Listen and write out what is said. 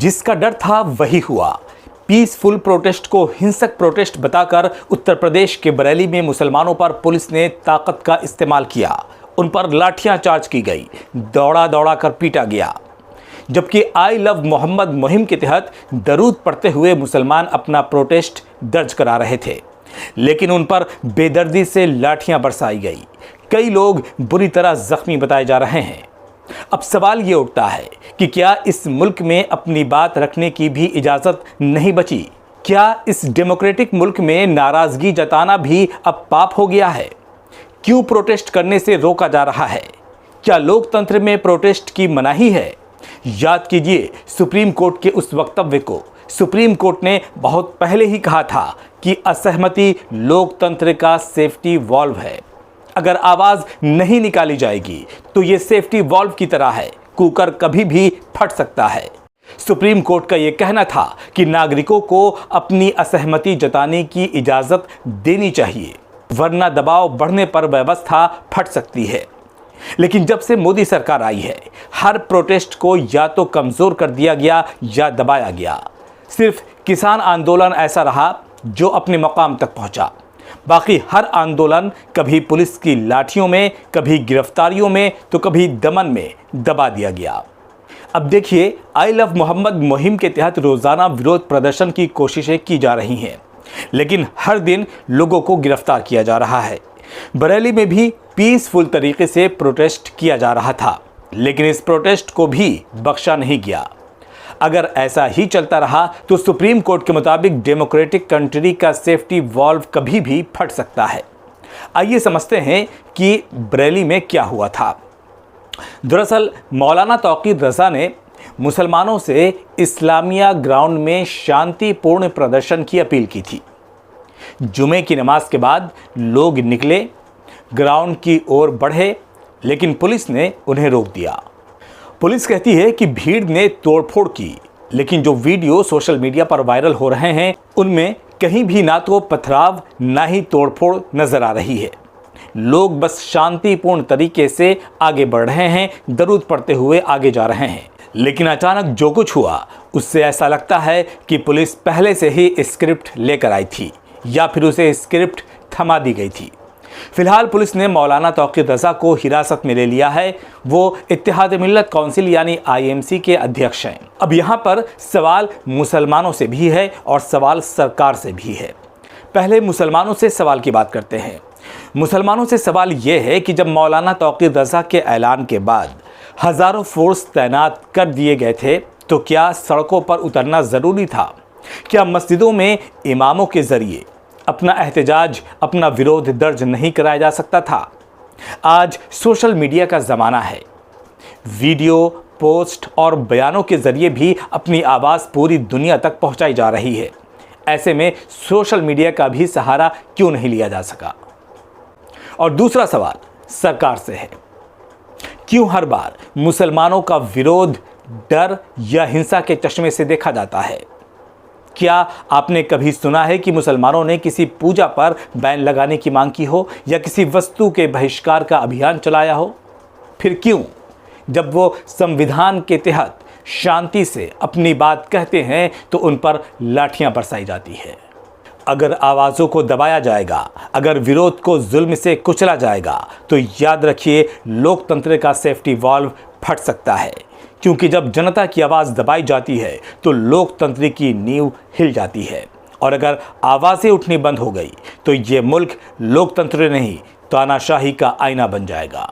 जिसका डर था वही हुआ। पीसफुल प्रोटेस्ट को हिंसक प्रोटेस्ट बताकर उत्तर प्रदेश के बरेली में मुसलमानों पर पुलिस ने ताकत का इस्तेमाल किया। उन पर लाठियां चार्ज की गई, दौड़ा दौड़ा कर पीटा गया। जबकि आई लव मोहम्मद मुहिम के तहत दरूद पढ़ते हुए मुसलमान अपना प्रोटेस्ट दर्ज करा रहे थे, लेकिन उन पर बेदर्दी से लाठियां बरसाई गई। कई लोग बुरी तरह जख्मी बताए जा रहे हैं। अब सवाल ये उठता है कि क्या इस मुल्क में अपनी बात रखने की भी इजाज़त नहीं बची? क्या इस डेमोक्रेटिक मुल्क में नाराज़गी जताना भी अब पाप हो गया है? क्यों प्रोटेस्ट करने से रोका जा रहा है? क्या लोकतंत्र में प्रोटेस्ट की मनाही है? याद कीजिए सुप्रीम कोर्ट के उस वक्तव्य को। सुप्रीम कोर्ट ने बहुत पहले ही कहा था कि असहमति लोकतंत्र का सेफ्टी वॉल्व है। अगर आवाज़ नहीं निकाली जाएगी तो ये सेफ्टी वॉल्व की तरह है, कुकर कभी भी फट सकता है। सुप्रीम कोर्ट का ये कहना था कि नागरिकों को अपनी असहमति जताने की इजाज़त देनी चाहिए, वरना दबाव बढ़ने पर व्यवस्था फट सकती है। लेकिन जब से मोदी सरकार आई है, हर प्रोटेस्ट को या तो कमज़ोर कर दिया गया या दबाया गया। सिर्फ किसान आंदोलन ऐसा रहा जो अपने मकाम तक पहुंचा। बाकी हर आंदोलन कभी पुलिस की लाठियों में, कभी गिरफ्तारियों में, तो कभी दमन में दबा दिया गया। अब देखिए, आई लव मोहम्मद मुहिम के तहत रोज़ाना विरोध प्रदर्शन की कोशिशें की जा रही हैं, लेकिन हर दिन लोगों को गिरफ्तार किया जा रहा है। बरेली में भी पीसफुल तरीके से प्रोटेस्ट किया जा रहा था, लेकिन इस प्रोटेस्ट को भी बख्शा नहीं गया। अगर ऐसा ही चलता रहा तो सुप्रीम कोर्ट के मुताबिक डेमोक्रेटिक कंट्री का सेफ्टी वॉल्व कभी भी फट सकता है। आइए समझते हैं कि बरेली में क्या हुआ था। दरअसल मौलाना तौकीर रज़ा ने मुसलमानों से इस्लामिया ग्राउंड में शांतिपूर्ण प्रदर्शन की अपील की थी। जुमे की नमाज के बाद लोग निकले, ग्राउंड की ओर बढ़े, लेकिन पुलिस ने उन्हें रोक दिया। पुलिस कहती है कि भीड़ ने तोड़फोड़ की, लेकिन जो वीडियो सोशल मीडिया पर वायरल हो रहे हैं उनमें कहीं भी ना तो पथराव ना ही तोड़फोड़ नजर आ रही है। लोग बस शांतिपूर्ण तरीके से आगे बढ़ रहे हैं, दरूद पढ़ते हुए आगे जा रहे हैं। लेकिन अचानक जो कुछ हुआ उससे ऐसा लगता है कि पुलिस पहले से ही स्क्रिप्ट लेकर आई थी या फिर उसे स्क्रिप्ट थमा दी गई थी। फिलहाल पुलिस ने मौलाना तौकीर रज़ा को हिरासत में ले लिया है। वो इत्तेहाद मिल्लत काउंसिल यानी IMC के अध्यक्ष हैं। अब यहाँ पर सवाल मुसलमानों से भी है और सवाल सरकार से भी है। पहले मुसलमानों से सवाल की बात करते हैं। मुसलमानों से सवाल ये है कि जब मौलाना तौकीर रज़ा के ऐलान के बाद हज़ारों फोर्स तैनात कर दिए गए थे, तो क्या सड़कों पर उतरना ज़रूरी था? क्या मस्जिदों में इमामों के ज़रिए अपना एहतजाज, अपना विरोध दर्ज नहीं कराया जा सकता था? आज सोशल मीडिया का ज़माना है। वीडियो, पोस्ट और बयानों के ज़रिए भी अपनी आवाज़ पूरी दुनिया तक पहुंचाई जा रही है। ऐसे में सोशल मीडिया का भी सहारा क्यों नहीं लिया जा सका? और दूसरा सवाल सरकार से है। क्यों हर बार मुसलमानों का विरोध डर या हिंसा के चश्मे से देखा जाता है? क्या आपने कभी सुना है कि मुसलमानों ने किसी पूजा पर बैन लगाने की मांग की हो या किसी वस्तु के बहिष्कार का अभियान चलाया हो? फिर क्यों जब वो संविधान के तहत शांति से अपनी बात कहते हैं तो उन पर लाठियां बरसाई जाती है? अगर आवाज़ों को दबाया जाएगा, अगर विरोध को जुल्म से कुचला जाएगा, तो याद रखिए लोकतंत्र का सेफ्टी वॉल्व फट सकता है। क्योंकि जब जनता की आवाज़ दबाई जाती है तो लोकतंत्र की नींव हिल जाती है, और अगर आवाज़ें उठनी बंद हो गई तो ये मुल्क लोकतंत्र नहीं तानाशाही का आईना बन जाएगा।